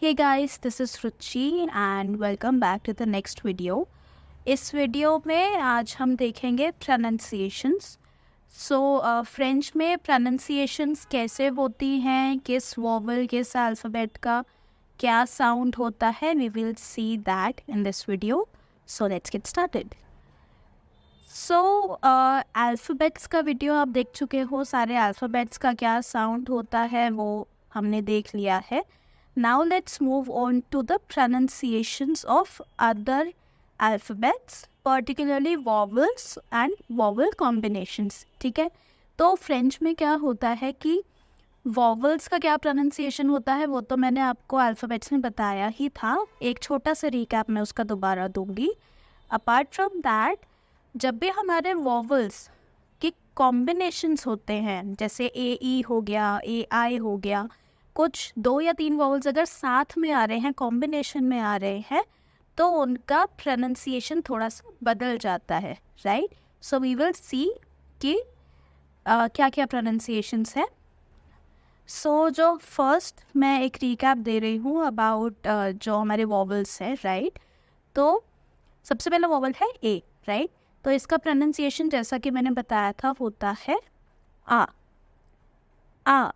Hey guys, this is Ruchi and welcome back to the next video. इस video में आज हम देखेंगे pronunciations. फ्रेंच में pronunciations कैसे होती हैं, किस वॉवल किस अल्फ़ाबेट का क्या साउंड होता है, we will see that in this video. So let's get started. Alphabets का वीडियो आप देख चुके हो, सारे अल्फ़ाबेट्स का क्या साउंड होता है वो हमने देख लिया है. Now let's move on to the pronunciations of other alphabets, particularly vowels and vowel combinations. ठीक है, तो फ्रेंच में क्या होता है कि वॉवल्स का क्या प्रोनाउंसिएशन होता है वो तो मैंने आपको अल्फ़ाबेट्स में बताया ही था. एक छोटा सा रिकैप मैं उसका दोबारा दूंगी. अपार्ट फ्रॉम दैट, जब भी हमारे वॉवल्स के कॉम्बिनेशंस होते हैं, जैसे ए ई हो गया, ए आई हो गया, कुछ 2 या 3 वॉवल्स अगर साथ में आ रहे हैं, कॉम्बिनेशन में आ रहे हैं, तो उनका प्रोनाउंसिएशन थोड़ा सा बदल जाता है, right. So we will see कि क्या क्या प्रोनाउंसिएशंस है. जो फर्स्ट मैं एक रिकैप दे रही हूँ अबाउट जो हमारे वॉवल्स हैं, राइट. तो सबसे पहला वॉवल है ए, राइट. तो इसका प्रोनाउंसिएशन जैसा कि मैंने बताया था होता है आ. आ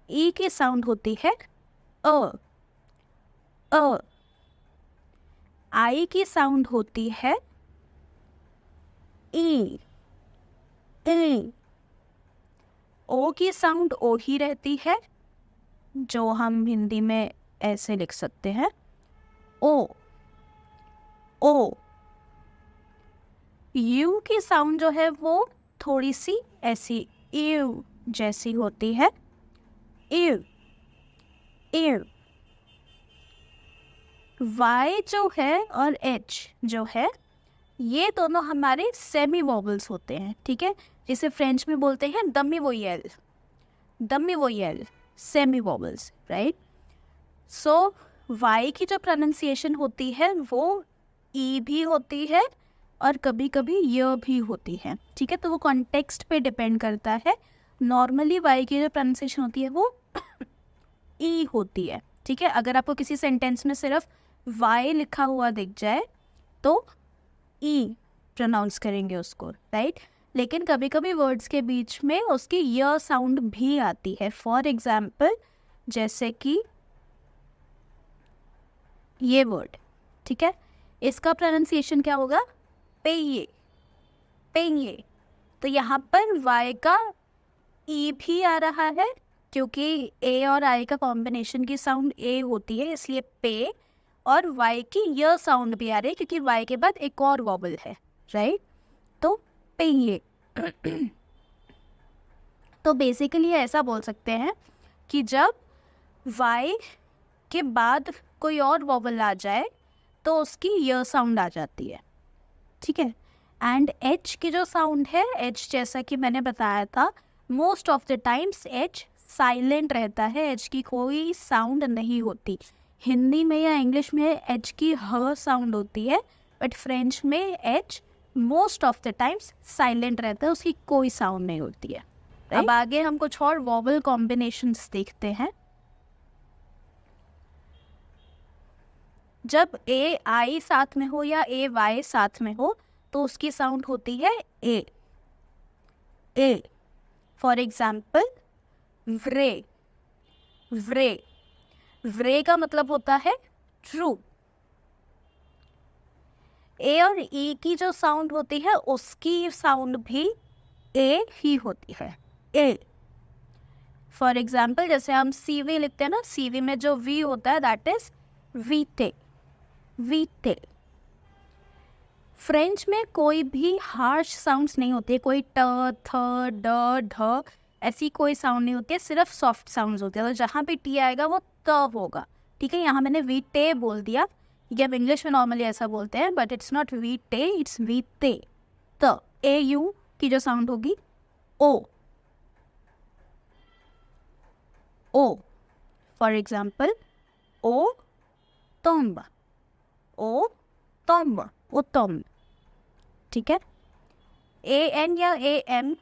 ई की साउंड होती है अ. अ आई की साउंड होती है ई. ई ओ की साउंड ओ ही रहती है, जो हम हिंदी में ऐसे लिख सकते हैं ओ. ओ यू की साउंड जो है वो थोड़ी सी ऐसी यू जैसी होती है, यू. यू वाई जो है और एच जो है, ये दोनों हमारे सेमी वॉवल्स होते हैं. ठीक है, जिसे फ्रेंच में बोलते हैं दमी वोयल. दमी वोयल, सेमी वॉवल्स, राइट. सो वाई की जो प्रोनाउंसिएशन होती है वो ई भी होती है और कभी कभी य भी होती है. ठीक है, तो वो कॉन्टेक्स्ट पे डिपेंड करता है. नॉर्मली वाई की जो प्रोनाउंसिएशन होती है वो ई होती है. ठीक है, अगर आपको किसी सेंटेंस में सिर्फ वाई लिखा हुआ दिख जाए तो ई प्रोनाउंस करेंगे उसको, राइट. लेकिन कभी कभी वर्ड्स के बीच में उसकी य साउंड भी आती है. फॉर एग्जाम्पल, जैसे कि ये वर्ड, ठीक है, इसका प्रोनाउंसिएशन क्या होगा, पेये. पेये. तो यहाँ पर वाई का ई भी आ रहा है क्योंकि ए और आई का कॉम्बिनेशन की साउंड ए होती है, इसलिए पे. और वाई की य साउंड भी आ रही है क्योंकि वाई के बाद एक और वॉबल है, राइट. तो पेये. तो बेसिकली ऐसा बोल सकते हैं कि जब वाई के बाद कोई और वॉवल आ जाए तो उसकी य साउंड आ जाती है. ठीक है. एंड एच की जो साउंड है, एच जैसा कि मैंने बताया था, most of the times H silent रहता है, एच की कोई साउंड नहीं होती. हिंदी में या इंग्लिश में एच की ह साउंड होती है, बट फ्रेंच में H most of the times silent रहता है, उसकी कोई साउंड नहीं होती है. अब आगे हम कुछ और वॉवल कॉम्बिनेशंस देखते हैं. जब ए आई साथ में हो या ए वाई साथ में हो तो उसकी साउंड होती है ए. ए. For example, व्रे. व्रे. व्रे का मतलब होता है ट्रू. ए और ई की जो साउंड होती है उसकी साउंड भी ए ही होती है, ए. फॉर एग्जाम्पल, जैसे हम सीवी लिखते हैं ना, सीवी में जो वी होता है दैट इज वीटे. वीटे. फ्रेंच में कोई भी हार्श साउंड्स नहीं होती है, कोई ट, थ, ड, ढ ऐसी कोई साउंड नहीं होती है, सिर्फ सॉफ्ट साउंड्स होती है. तो जहाँ पे टी आएगा वो त होगा. ठीक है, यहाँ मैंने वी टे बोल दिया, ये हम इंग्लिश में नॉर्मली ऐसा बोलते हैं, बट इट्स नॉट वी टे, इट्स वी ते. त. ए यू की जो साउंड होगी ओ. ओ. फॉर एग्जाम्पल, ओ तोम्ब. ओ तोम्ब, उत्तम. ठीक है. ए एन या ए एम,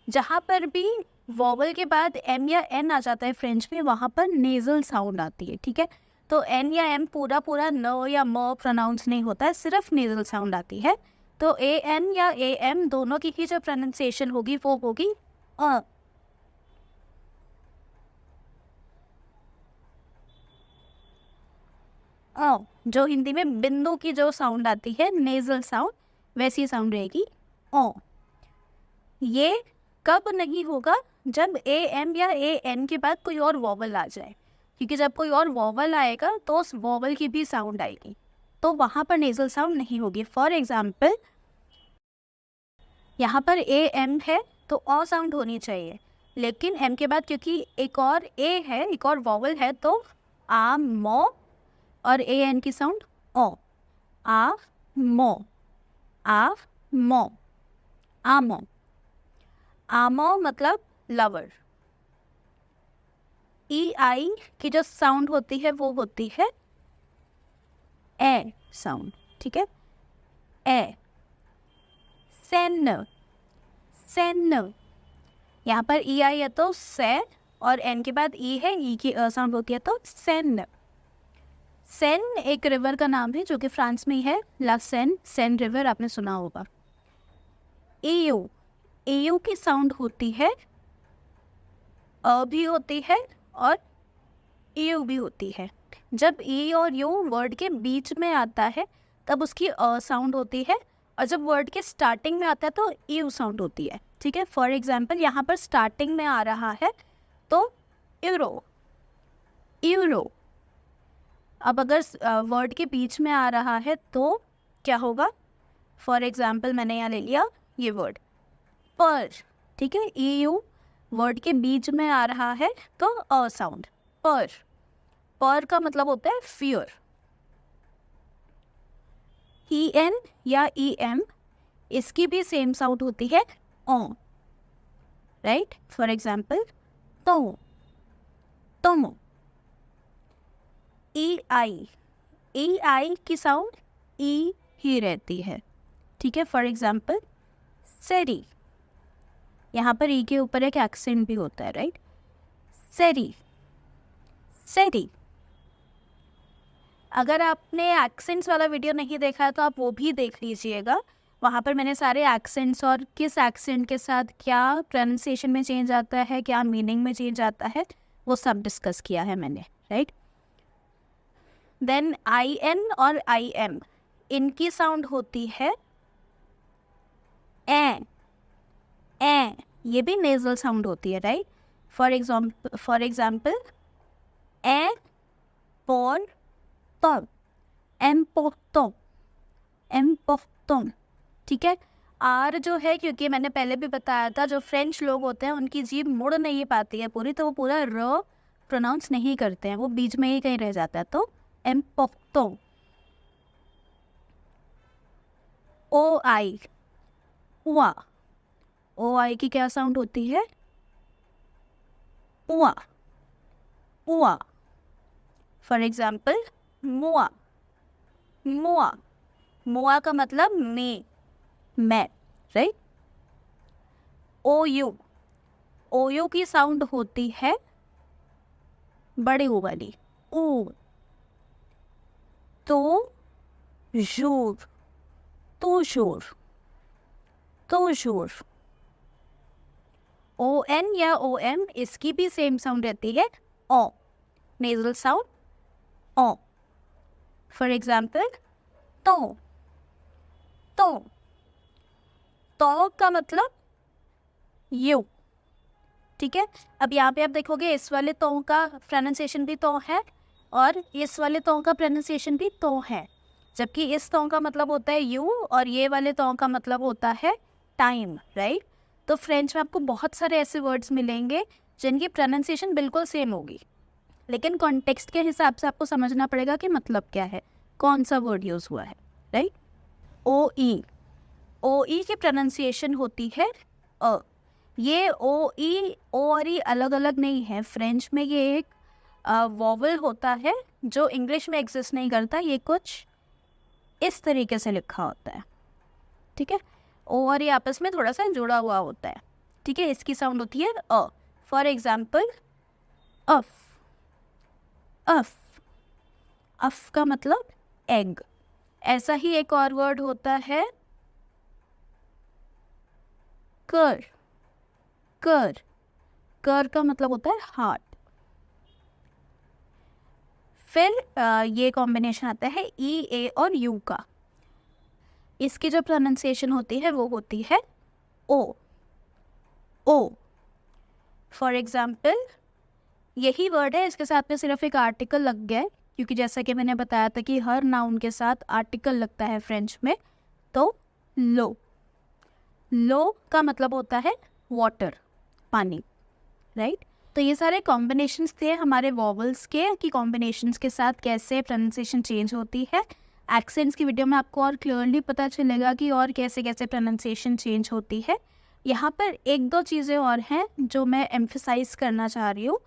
जहाँ पर भी वॉवल के बाद एम या एन आ जाता है फ्रेंच में, वहाँ पर नेजल साउंड आती है, ठीक है। तो एन या एम पूरा पूरा न या म प्रोनाउंस नहीं होता है, सिर्फ नेजल साउंड आती है। तो ए एन या ए एम दोनों की ही जो प्रोनाउंसिएशन होगी वो होगी जो हिंदी में बिंदु की जो साउंड आती है नेजल साउंड, वैसी साउंड रहेगी ओ। ये कब नहीं होगा? जब ए एम या ए एन के बाद कोई और वॉवल आ जाए, क्योंकि जब कोई और वॉवल आएगा तो उस वॉवल की भी साउंड आएगी, तो वहाँ पर नेजल साउंड नहीं होगी। फॉर एग्जाम्पल यहाँ पर ए एम है तो ओ साउंड होनी चाहिए, लेकिन एम के बाद क्योंकि एक और ए है, एक और वॉवल है, तो आ मो और ए एन की साउंड ओ। आ मो, आ मो, आमो। आमो मतलब लवर। ई आई की जो साउंड होती है वो होती है ए साउंड, ठीक है। ए। सेन, सेन। यहाँ पर ई आई है तो से, और एन के बाद ई है, ई की साउंड होती है तो सेन। सेन एक रिवर का नाम है जो कि फ्रांस में ही है, ला सेन, सेन रिवर आपने सुना होगा। एयू, एयू की साउंड होती है अ भी होती है और यू भी होती है। जब ई और यू वर्ड के बीच में आता है तब उसकी अ साउंड होती है, और जब वर्ड के स्टार्टिंग में आता है तो यू साउंड होती है, ठीक है। फॉर एग्जाम्पल यहाँ पर स्टार्टिंग में आ रहा है तो यूरो, यूरो। अब अगर वर्ड के बीच में आ रहा है तो क्या होगा? फॉर एग्जाम्पल मैंने यहाँ ले लिया ये वर्ड पर, ठीक है। ई यू वर्ड के बीच में आ रहा है तो अ साउंड, पर का मतलब होता है फियर। ई एन या ई एम, इसकी भी सेम साउंड होती है ओ, राइट। फॉर एग्जाम्पल तो, तुम। ई आई, ई आई की साउंड ई ही रहती है, ठीक है। फॉर एग्जाम्पल सेरी, यहाँ पर ई के ऊपर एक एक्सेंट भी होता है, राइट। सेरी, सेरी। अगर आपने एक्सेंट्स वाला वीडियो नहीं देखा है तो आप वो भी देख लीजिएगा, वहाँ पर मैंने सारे एक्सेंट्स और किस एक्सेंट के साथ क्या प्रोनाउंसिएशन में चेंज आता है, क्या मीनिंग में चेंज आता है, वो सब डिस्कस किया है मैंने, राइट। देन आई एन और आई एम, इनकी साउंड होती है ए, ए। ये भी नेजल साउंड होती है, right. For example A por tom, एम्पोक्टोम, एम्पोक्टोम, ठीक है। आर जो है, क्योंकि मैंने पहले भी बताया था जो फ्रेंच लोग होते हैं उनकी जीभ मुड़ नहीं पाती है पूरी, तो वो पूरा र प्रोनाउंस नहीं करते हैं, वो बीच में ही कहीं रह जाता है, तो एम्पोक्टोम। ओ आई, उआ, ओ आई की क्या साउंड होती है? उआ, उआ। फॉर एग्जाम्पल मुआ, मुआ, मुआ का मतलब मैं, right. O U, O U की साउंड होती है बड़े ओ वाली ओ। तो जोर, तो जोर, तो जोर। ओ एन या ओ एम, इसकी भी सेम साउंड रहती है ओ, नेजल साउंड ओ। फॉर एग्जाम्पल तो, तो का मतलब यू, ठीक है। अब यहाँ पे आप देखोगे इस वाले तो का प्रोनाउंसिएशन भी तो है और इस वाले तो का प्रोनाउंसिएशन भी तो है, जबकि इस तो का मतलब होता है यू और ये वाले तो का मतलब होता है टाइम, राइट। तो फ्रेंच में आपको बहुत सारे ऐसे वर्ड्स मिलेंगे जिनकी प्रोनाउंसिएशन बिल्कुल सेम होगी, लेकिन कॉन्टेक्स्ट के हिसाब से आपको समझना पड़ेगा कि मतलब क्या है, कौन सा वर्ड यूज़ हुआ है, राइट। ओ ई, ओ ई की प्रोनाउंसिएशन होती है अ। ये ओ ई, ओ और ई अलग अलग नहीं है, फ्रेंच में ये एक वॉवल होता है जो इंग्लिश में एग्जिस्ट नहीं करता, ये कुछ इस तरीके से लिखा होता है, ठीक है। ओ और ई आपस में थोड़ा सा जुड़ा हुआ होता है। ठीक है, इसकी साउंड होती है अ। फॉर एग्जाम्पल अफ, अफ, अफ का मतलब एग। ऐसा ही एक और वर्ड होता है कर, कर, कर का मतलब होता है हार्ट। फिर ये कॉम्बिनेशन आता है ई, ए और यू का। इसकी जो प्रोनाउंसिएशन होती है वो होती है ओ, ओ। फॉर एग्जाम्पल यही वर्ड है, इसके साथ में सिर्फ एक आर्टिकल लग गया है, क्योंकि जैसा कि मैंने बताया था कि हर नाउन के साथ आर्टिकल लगता है फ्रेंच में। तो लो, लो का मतलब होता है वाटर, पानी, राइट। तो ये सारे कॉम्बिनेशंस थे हमारे वॉवल्स के, कि कॉम्बिनेशंस के साथ कैसे प्रोनाउंसिएशन चेंज होती है। एक्सेंट्स की वीडियो में आपको और क्लियरली पता चलेगा कि और कैसे कैसे प्रोनाउंसिएशन चेंज होती है। यहाँ पर एक दो चीज़ें और हैं जो मैं एम्फसाइज करना चाह रही हूँ,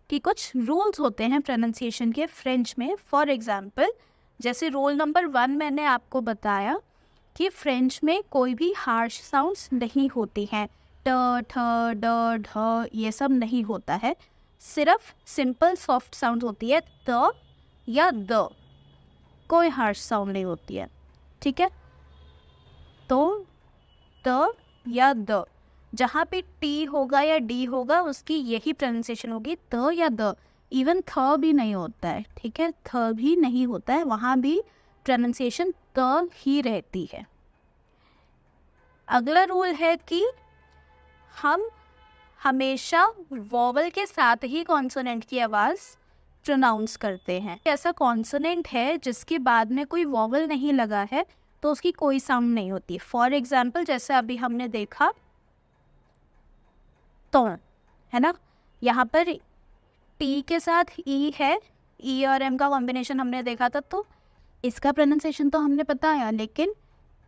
कि कुछ रूल्स होते हैं प्रोनाउंसिएशन के फ्रेंच में। फॉर एग्जाम्पल जैसे रूल नंबर 1 मैंने आपको बताया कि फ्रेंच में कोई भी हार्श साउंड्स नहीं होती हैं, ट, ठ, ड, ढ, ये सब नहीं होता है। सिर्फ सिंपल सॉफ्ट साउंड होती है, त या द, कोई हार्श साउंड नहीं होती है, ठीक है। तो त या द, जहाँ पे टी होगा या डी होगा उसकी यही प्रोनाउंसिएशन होगी, त या द। इवन थ भी नहीं होता है, ठीक है, थ भी नहीं होता है, वहाँ भी प्रोनाउंसिएशन त ही रहती है। अगला रूल है कि हम हमेशा वॉवल के साथ ही कॉन्सोनेंट की आवाज़ प्रोनाउंस करते हैं। ऐसा कॉन्सोनेंट है जिसके बाद में कोई वॉवल नहीं लगा है तो उसकी कोई साउंड नहीं होती। फॉर एग्जाम्पल जैसे अभी हमने देखा तो, है ना, यहाँ पर टी के साथ ई है, ई और एम का कॉम्बिनेशन हमने देखा था, तो इसका प्रोनाउंसिएशन तो हमने बताया, लेकिन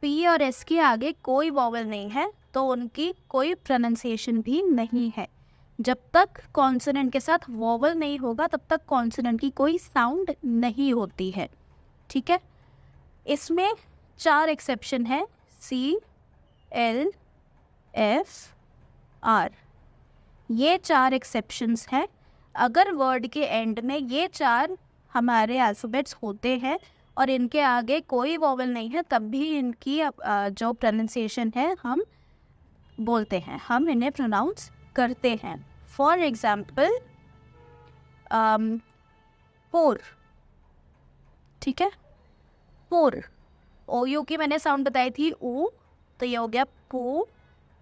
पी और एस के आगे कोई वॉवल नहीं है तो उनकी कोई प्रोनाउंसिएशन भी नहीं है। जब तक कॉन्सोनेंट के साथ वॉवल नहीं होगा तब तक कॉन्सोनेंट की कोई साउंड नहीं होती है, ठीक है। इसमें 4 एक्सेप्शन है, सी, एल, एफ, आर, ये 4 एक्सेप्शंस हैं। अगर वर्ड के एंड में ये 4 हमारे अल्फ़ाबेट्स होते हैं और इनके आगे कोई वॉवल नहीं है, तब भी इनकी जो प्रोनाउंसिएशन है हम बोलते हैं, हम इन्हें प्रोनाउंस करते हैं। फॉर एग्जाम्पल पोर, ठीक है, पोर, ओ यू की मैंने साउंड बताई थी ऊ, तो ये हो गया पू।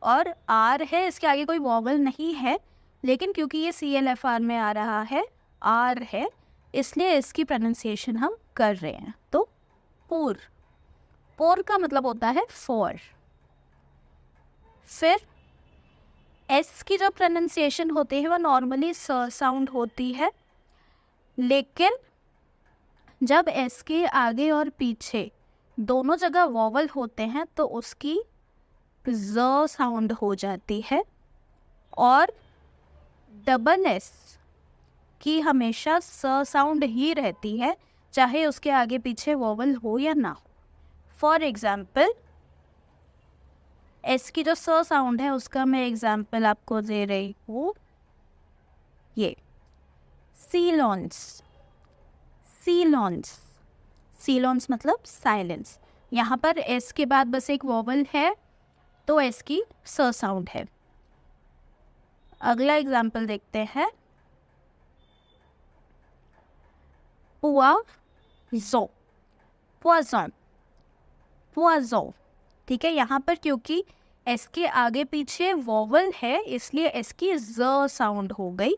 और आर है, इसके आगे कोई वॉवल नहीं है, लेकिन क्योंकि ये सी एल एफ आर में आ रहा है, आर है, इसलिए इसकी प्रोनाउंसिएशन हम कर रहे हैं। तो पोर, पोर का मतलब होता है फॉर। फिर एस की जो प्रोनाउंसिएशन होती है वो नॉर्मली स साउंड होती है, लेकिन जब एस के आगे और पीछे दोनों जगह वॉवल होते हैं तो उसकी ज साउंड हो जाती है। और डबल एस की हमेशा स साउंड ही रहती है, चाहे उसके आगे पीछे वॉवल हो या ना हो। फॉर एग्जाम्पल एस की जो स साउंड है उसका मैं एग्जाम्पल आपको दे रही हूँ, ये सीलॉन्स, सीलॉन्स, सीलॉन्स मतलब साइलेंस। यहाँ पर एस के बाद बस एक वॉवल है तो एस की स साउंड है। अगला एग्जाम्पल देखते हैं, पोइज़न, पोइज़न, पोइज़न, ठीक है। यहाँ पर क्योंकि एस के आगे पीछे वॉवल है इसलिए एस की ज साउंड हो गई,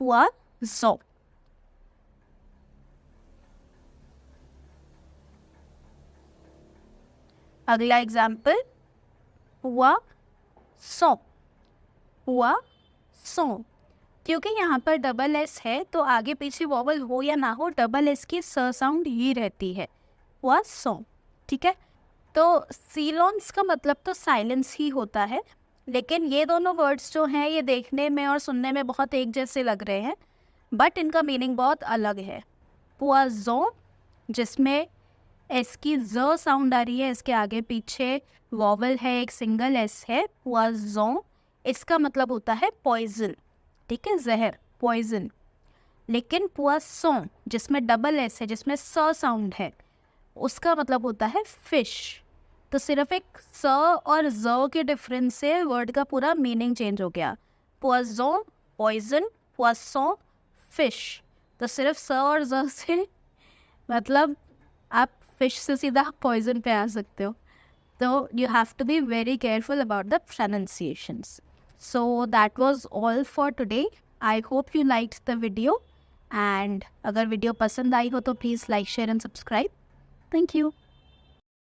पोइज़न। अगला एग्जाम्पल, पोइसॉन, पोइसॉन, क्योंकि यहाँ पर डबल एस है तो आगे पीछे वॉवल हो या ना हो डबल एस की स साउंड ही रहती है, पोइसॉन, ठीक है। तो सीलॉन्स का मतलब तो साइलेंस ही होता है, लेकिन ये दोनों वर्ड्स जो हैं ये देखने में और सुनने में बहुत एक जैसे लग रहे हैं, बट इनका मीनिंग बहुत अलग है। पोइज़न जिसमें एस की ज साउंड आ रही है, इसके आगे पीछे वॉवल है, एक सिंगल एस है, पोइज़न। इसका मतलब होता है पॉइजन, ठीक है, जहर, पॉइजन। लेकिन पोisson जिसमें डबल एस है, जिसमें स साउंड है, उसका मतलब होता है फिश। तो सिर्फ एक स और ज के डिफरेंस से वर्ड का पूरा मीनिंग चेंज हो गया। पोisson पॉइजन, पोisson फिश। तो सिर्फ स और ज से मतलब आप फिश से सीधा पॉइजन पे आ सकते हो। तो you have to be very careful about the pronunciations. So that was all for today. I hope you liked the video, and अगर वीडियो पसंद आई हो तो please like, share and subscribe. Thank you.